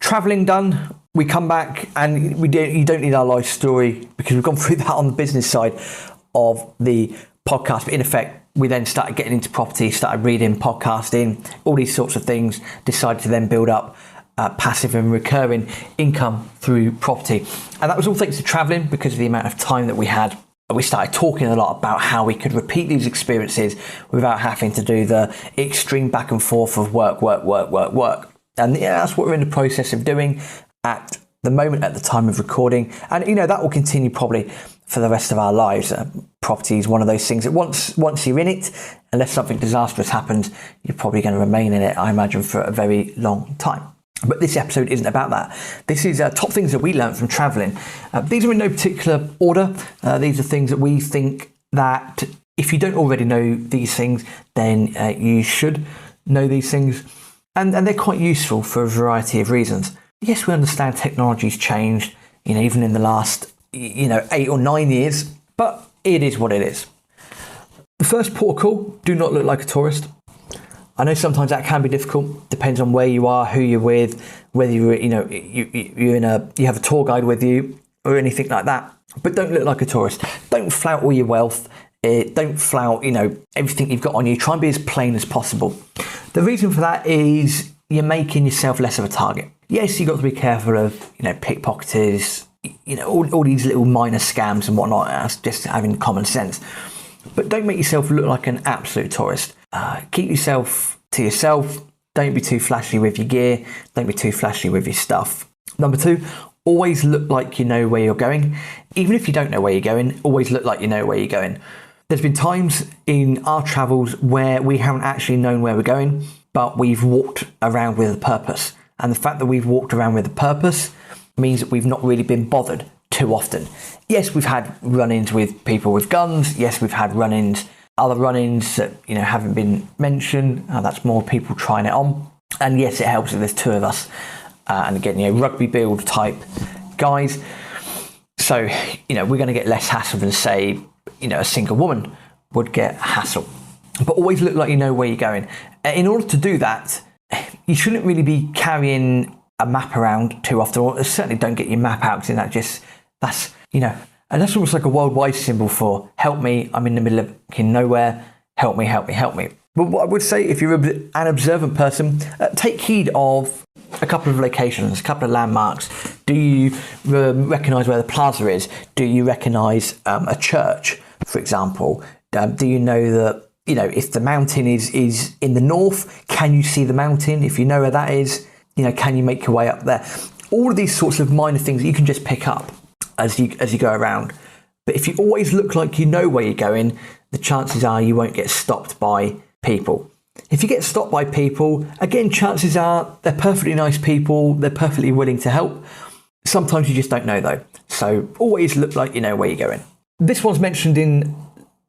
traveling done, we come back and you don't need our life story because we've gone through that on the business side of the podcast. But in effect, we then started getting into property, started reading, podcasting, all these sorts of things, decided to then build up passive and recurring income through property. And that was all thanks to traveling because of the amount of time that we had. We started talking a lot about how we could repeat these experiences without having to do the extreme back and forth of work. And that's what we're in the process of doing at the moment, at the time of recording. And, that will continue probably for the rest of our lives. Property is one of those things that once you're in it, unless something disastrous happens, you're probably going to remain in it, I imagine, for a very long time. But this episode isn't about that. This is top things that we learned from traveling. These are in no particular order. These are things that we think that if you don't already know these things, then you should know these things. And they're quite useful for a variety of reasons. Yes, we understand technology's changed, even in the last, 8 or 9 years, but it is what it is. The first port of call, do not look like a tourist. I know sometimes that can be difficult. Depends on where you are, who you're with, whether you have a tour guide with you or anything like that. But don't look like a tourist. Don't flout all your wealth. Don't flout, everything you've got on you. Try and be as plain as possible. The reason for that is you're making yourself less of a target. Yes, you've got to be careful of, pickpocketers, all these little minor scams and whatnot. That's just having common sense. But don't make yourself look like an absolute tourist. Keep yourself to yourself. Don't be too flashy with your gear. Don't be too flashy with your stuff. Number 2, always look like you know where you're going. Even if you don't know where you're going, always look like you know where you're going. There's been times in our travels where we haven't actually known where we're going, but we've walked around with a purpose. And the fact that we've walked around with a purpose means that we've not really been bothered too often. Yes, we've had run-ins with people with guns. Yes, we've had other run-ins that haven't been mentioned. That's more people trying it on. And yes, it helps that there's 2 of us. And again, rugby build type guys. So, we're going to get less hassle than, say, a single woman would get hassle. But always look like you know where you're going. In order to do that, you shouldn't really be carrying a map around too often, or certainly don't get your map out, because and that's almost like a worldwide symbol for help me, I'm in the middle of nowhere, help me. But what I would say, if you're an observant person, take heed of a couple of locations, a couple of landmarks. Do you recognise where the plaza is? Do you recognise a church, for example? Do you know that, if the mountain is in the north, can you see the mountain? If you know where that is, can you make your way up there? All of these sorts of minor things that you can just pick up as you go around. But if you always look like you know where you're going, the chances are you won't get stopped by people. If you get stopped by people, again, chances are they're perfectly nice people. They're perfectly willing to help. Sometimes you just don't know though. So always look like you know where you're going. This one's mentioned in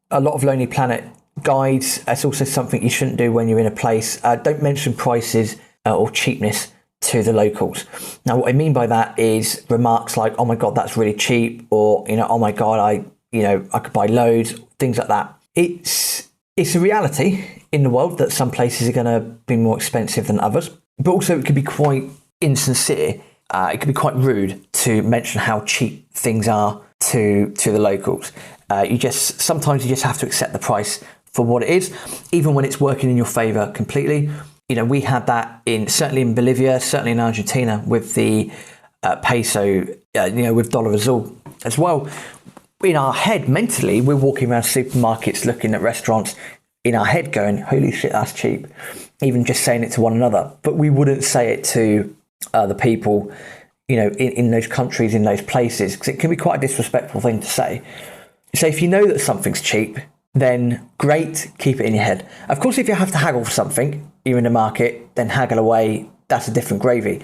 a lot of Lonely Planet guides. It's also something you shouldn't do when you're in a place. Don't mention prices or cheapness to the locals. Now, what I mean by that is remarks like, oh my God, that's really cheap. Or, oh my God, I could buy loads, things like that. It's a reality in the world that some places are going to be more expensive than others, but also it could be quite insincere. It could be quite rude to mention how cheap things are to the locals. Sometimes you just have to accept the price for what it is, even when it's working in your favor completely. We had that certainly in Bolivia, certainly in Argentina with the peso, with dollar azul as well. In our head, mentally, we're walking around supermarkets, looking at restaurants, in our head going, holy shit, that's cheap. Even just saying it to one another. But we wouldn't say it to the people, in those countries, in those places, because it can be quite a disrespectful thing to say. So if you know that something's cheap, then great, keep it in your head. Of course, if you have to haggle for something, you're in the market, then haggle away, that's a different gravy.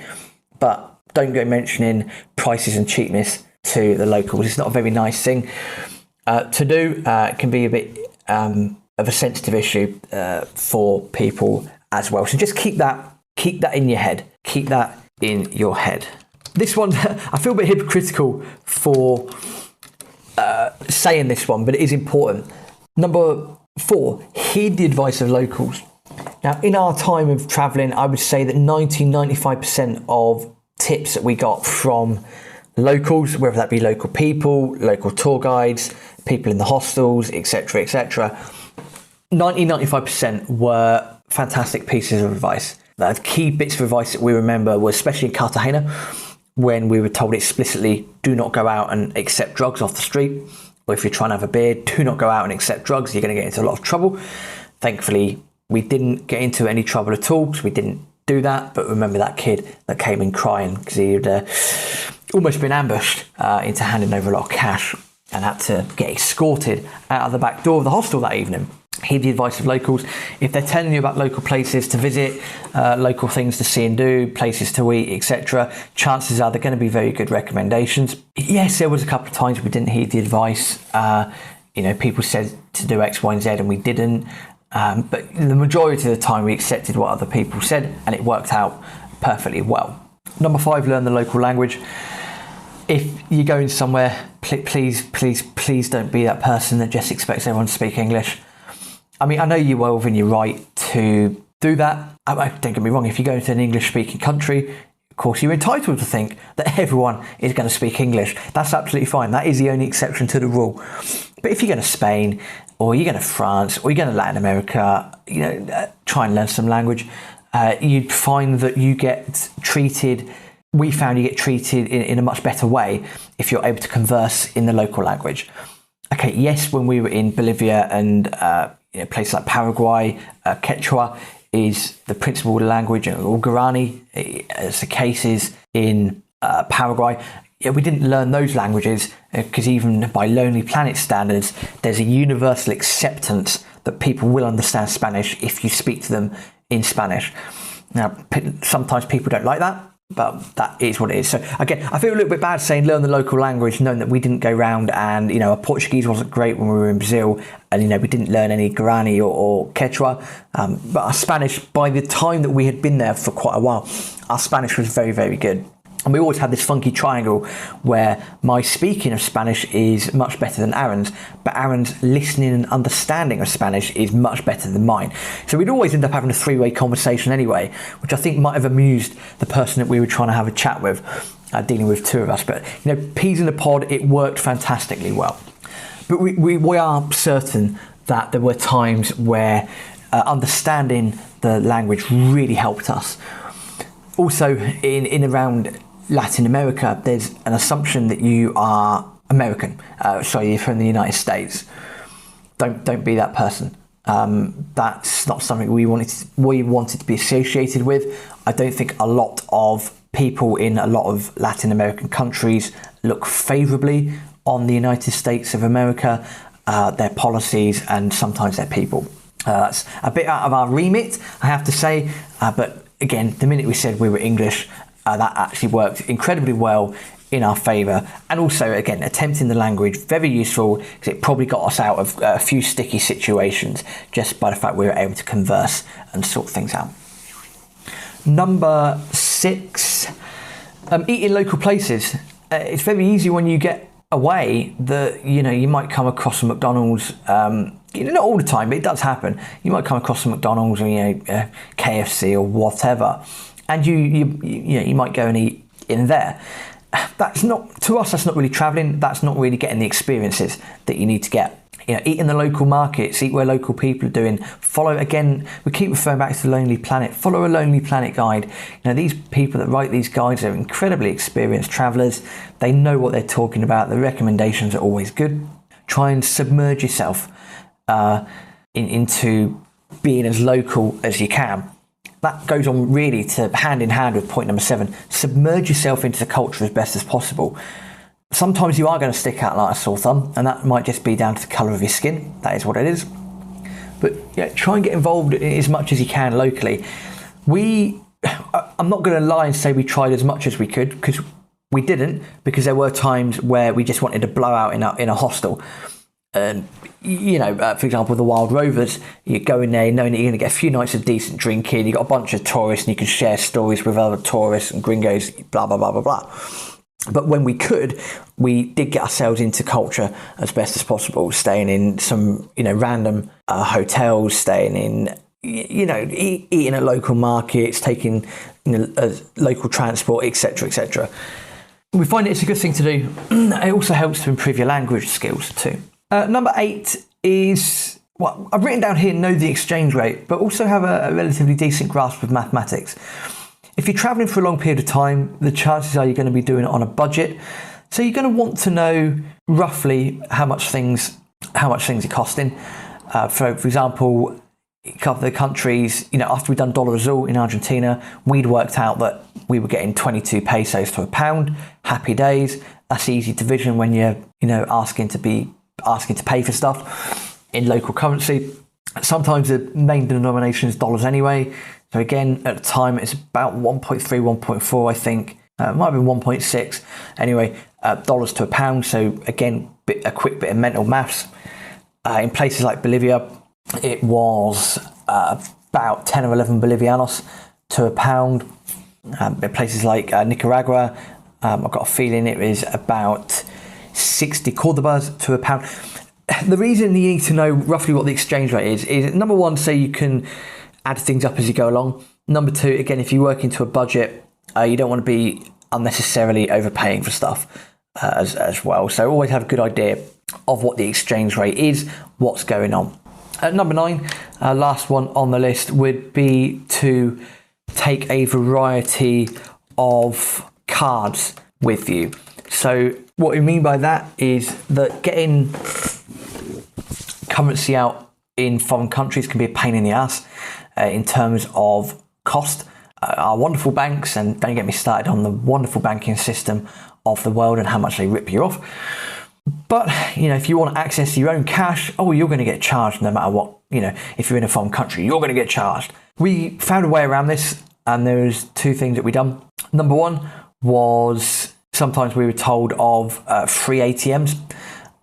But don't go mentioning prices and cheapness to the locals. It's not a very nice thing to do. It can be a bit of a sensitive issue for people as well. So just keep that in your head. Keep that in your head. This one, I feel a bit hypocritical for saying this one, but it is important. Number 4, heed the advice of locals. Now, in our time of traveling, I would say that 95% of tips that we got from locals, whether that be local people, local tour guides, people in the hostels, etc., etc., 95% were fantastic pieces of advice. The key bits of advice that we remember was, especially in Cartagena, when we were told explicitly, do not go out and accept drugs off the street, or if you're trying to have a beer, do not go out and accept drugs, you're going to get into a lot of trouble. Thankfully, we didn't get into any trouble at all, because we didn't do that. But remember that kid that came in crying because he'd almost been ambushed into handing over a lot of cash and had to get escorted out of the back door of the hostel that evening. Heed the advice of locals. If they're telling you about local places to visit, local things to see and do, places to eat, etc., chances are they're going to be very good recommendations. Yes, there was a couple of times we didn't heed the advice. People said to do X, Y, and Z, and we didn't. But the majority of the time we accepted what other people said, and it worked out perfectly well. Number 5, learn the local language. If you're going somewhere, please don't be that person that just expects everyone to speak English. I mean, I know you're well within your right to do that. Don't get me wrong, if you go into an English-speaking country, of course, you're entitled to think that everyone is going to speak English. That's absolutely fine. That is the only exception to the rule. But if you're going to Spain, or you're going to France, or you're going to Latin America, try and learn some language, you'd find that you get treated. We found you get treated in a much better way if you're able to converse in the local language. Okay, yes, when we were in Bolivia and places like Paraguay, Quechua is the principal language, or Guarani, as the case is in Paraguay. We didn't learn those languages because even by Lonely Planet standards, there's a universal acceptance that people will understand Spanish if you speak to them in Spanish. Now, sometimes people don't like that, but that is what it is. So again, I feel a little bit bad saying learn the local language, knowing that we didn't go round and, our Portuguese wasn't great when we were in Brazil, and, we didn't learn any Guarani or Quechua. But our Spanish, by the time that we had been there for quite a while, our Spanish was very, very good. And we always had this funky triangle where my speaking of Spanish is much better than Aaron's, but Aaron's listening and understanding of Spanish is much better than mine. So we'd always end up having a three-way conversation anyway, which I think might have amused the person that we were trying to have a chat with, dealing with two of us. But, peas in a pod, it worked fantastically well. But we are certain that there were times where understanding the language really helped us. Also, in around Latin America, there's an assumption that you are American. You're from the United States. Don't be that person. That's not something we wanted to be associated with. I don't think a lot of people in a lot of Latin American countries look favourably on the United States of America, their policies, and sometimes their people. That's a bit out of our remit, I have to say, but again, the minute we said we were English, that actually worked incredibly well in our favour. And also, again, attempting the language, very useful, because it probably got us out of a few sticky situations just by the fact we were able to converse and sort things out. Number 6, eat in local places. It's very easy when you get away that, you might come across a McDonald's, not all the time, but it does happen. You might come across a McDonald's or, KFC or whatever, and you might go and eat in there. That's not, to us, that's not really traveling. That's not really getting the experiences that you need to get. Eat in the local markets, eat where local people are doing. Follow, again, we keep referring back to the Lonely Planet. Follow a Lonely Planet guide. These people that write these guides are incredibly experienced travelers. They know what they're talking about. The recommendations are always good. Try and submerge yourself into being as local as you can. That goes on really to hand in hand with point number 7. Submerge yourself into the culture as best as possible. Sometimes you are going to stick out like a sore thumb, and that might just be down to the colour of your skin. That is what it is. But try and get involved as much as you can locally. I'm not going to lie and say we tried as much as we could, because we didn't, because there were times where we just wanted to blow out in a hostel. For example, the Wild Rovers, you go in there knowing that you're going to get a few nights of decent drinking, you've got a bunch of tourists and you can share stories with other tourists and gringos, blah, blah, blah, blah, blah. But when we could, we did get ourselves into culture as best as possible, staying in some, random hotels, staying in, eating at local markets, taking local transport, etc., etc. We find it's a good thing to do. It also helps to improve your language skills too. Number 8 is, well, I've written down here, know the exchange rate, but also have a relatively decent grasp of mathematics. If you're traveling for a long period of time, the chances are you're going to be doing it on a budget. So you're going to want to know roughly how much things are costing. For example, a couple of the countries, after we'd done Dollar Azul in Argentina, we'd worked out that we were getting 22 pesos to a pound. Happy days. That's easy division when you're, asking to pay for stuff in local currency. Sometimes the main denomination is dollars anyway. So again, at the time, it's about 1.3, 1.4, I think. It might have been 1.6. Anyway, dollars to a pound. So again, a quick bit of mental maths. In places like Bolivia, it was about 10 or 11 bolivianos to a pound. In places like Nicaragua, I've got a feeling it was about 60 cordobas to a pound. The reason you need to know roughly what the exchange rate is number one, so you can add things up as you go along. Number two, again, if you work into a budget, you don't want to be unnecessarily overpaying for stuff as well. So always have a good idea of what the exchange rate is, what's going on. Number 9, last one on the list, would be to take a variety of cards with you. So what we mean by that is that getting currency out in foreign countries can be a pain in the ass in terms of cost. Our wonderful banks, and don't get me started on the wonderful banking system of the world and how much they rip you off. But, if you want to access your own cash, you're going to get charged no matter what. If you're in a foreign country, you're going to get charged. We found a way around this, and there's 2 things that we done. Number 1 was sometimes we were told of free ATMs,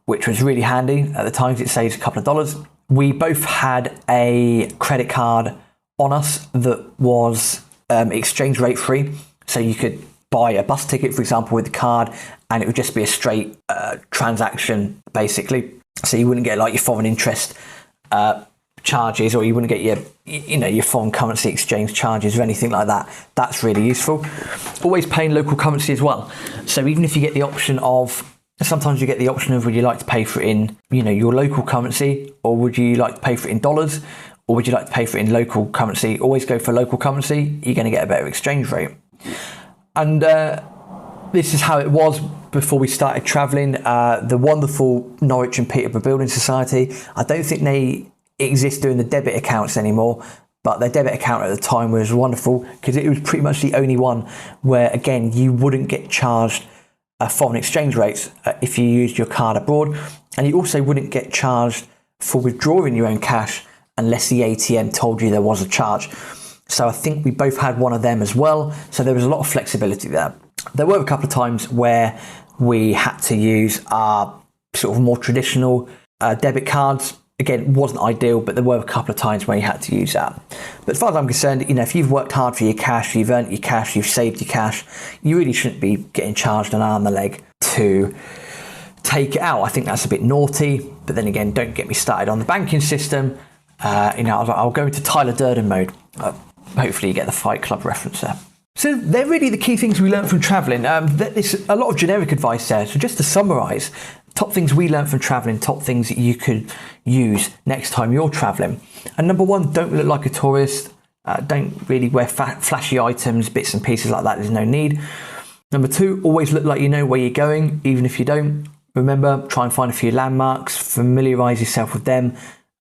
which was really handy. At the times, it saves a couple of dollars. We both had a credit card on us that was exchange rate free. So you could buy a bus ticket, for example, with the card, and it would just be a straight transaction, basically. So you wouldn't get like your foreign interest charges, or you wouldn't get your foreign currency exchange charges or anything like that. That's really useful. Always paying local currency as well. So even if you get the option of, sometimes you get the option of, would you like to pay for it in, your local currency, or would you like to pay for it in dollars, or would you like to pay for it in local currency? Always go for local currency. You're going to get a better exchange rate. And this is how it was before we started travelling. The wonderful Norwich and Peterborough Building Society, I don't think they exist doing the debit accounts anymore, but their debit account at the time was wonderful because it was pretty much the only one where, again, you wouldn't get charged foreign exchange rates if you used your card abroad, and you also wouldn't get charged for withdrawing your own cash unless the ATM told you there was a charge. So I think we both had one of them as well. So there was a lot of flexibility there. There were a couple of times where we had to use our sort of more traditional debit cards. Again, it wasn't ideal, but there were a couple of times where you had to use that. But as far as I'm concerned, if you've worked hard for your cash, you've earned your cash, you've saved your cash, you really shouldn't be getting charged an arm and a leg to take it out. I think that's a bit naughty. But then again, don't get me started on the banking system. I'll go into Tyler Durden mode. Hopefully you get the Fight Club reference there. So they're really the key things we learned from travelling. There's a lot of generic advice there. So just to summarise, top things we learned from travelling, top things that you could use next time you're travelling. And number 1, don't look like a tourist. Don't really wear flashy items, bits and pieces like that. There's no need. Number 2, always look like you know where you're going, even if you don't. Remember, try and find a few landmarks, familiarise yourself with them.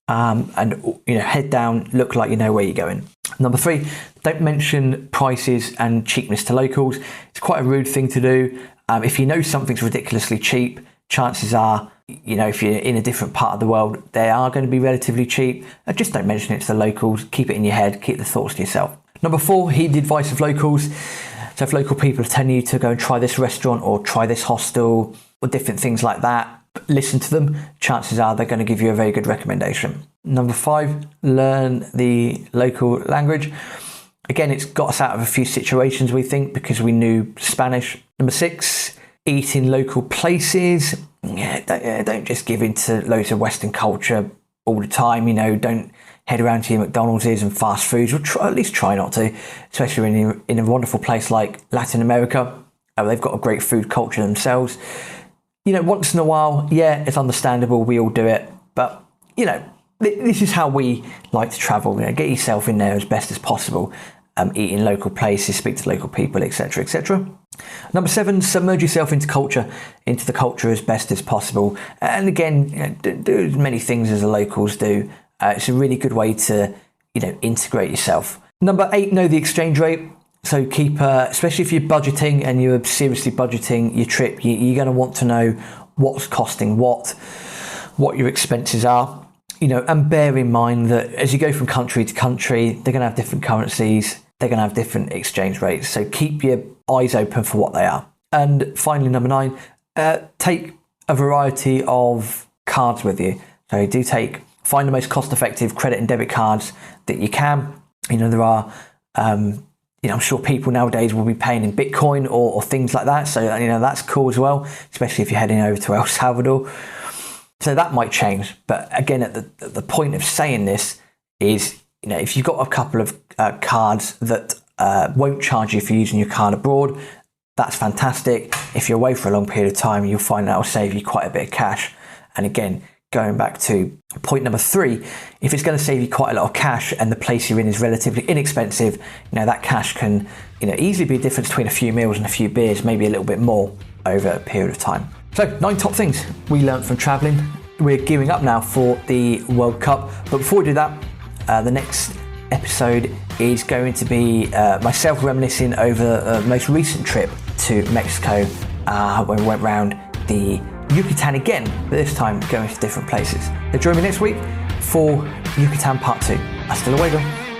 And head down, look like you know where you're going. Number 3, don't mention prices and cheapness to locals. It's quite a rude thing to do. If you know something's ridiculously cheap, chances are, if you're in a different part of the world, they are going to be relatively cheap. Just don't mention it to the locals. Keep it in your head. Keep the thoughts to yourself. Number 4, heed the advice of locals. So if local people are telling you to go and try this restaurant or try this hostel or different things like that, listen to them. Chances are they're going to give you a very good recommendation. Number 5, learn the local language. Again, it's got us out of a few situations, we think, because we knew Spanish. Number 6, eat in local places. Don't just give in to loads of Western culture all the time. Don't head around to your McDonald's and fast foods, or at least try not to, especially in a wonderful place like Latin America. They've got a great food culture themselves. Once in a while, yeah, it's understandable, we all do it, but this is how we like to travel. Get yourself in there as best as possible. Eat in local places, speak to local people, etc., etc. Number 7, submerge yourself into the culture as best as possible. And again, do as many things as the locals do. It's a really good way to, integrate yourself. Number 8, know the exchange rate. So keep, especially if you're budgeting and you're seriously budgeting your trip, you're going to want to know what's costing what your expenses are. And bear in mind that as you go from country to country, they're going to have different currencies, they're going to have different exchange rates. So keep your eyes open for what they are. And finally, number 9, take a variety of cards with you. So find the most cost-effective credit and debit cards that you can. There are, I'm sure people nowadays will be paying in Bitcoin or things like that. So, that's cool as well, especially if you're heading over to El Salvador. So that might change. But again, at the point of saying this is, if you've got a couple of cards that won't charge you for using your card abroad, that's fantastic. If you're away for a long period of time, you'll find that will save you quite a bit of cash. And again, going back to point number 3, if it's going to save you quite a lot of cash and the place you're in is relatively inexpensive, that cash can easily be a difference between a few meals and a few beers, maybe a little bit more over a period of time. So 9 top things we learned from traveling. We're gearing up now for the World Cup, but before we do that, the next episode is going to be myself reminiscing over the most recent trip to Mexico, where we went round the Yucatan again, but this time going to different places. So join me next week for Yucatan Part 2. Hasta luego.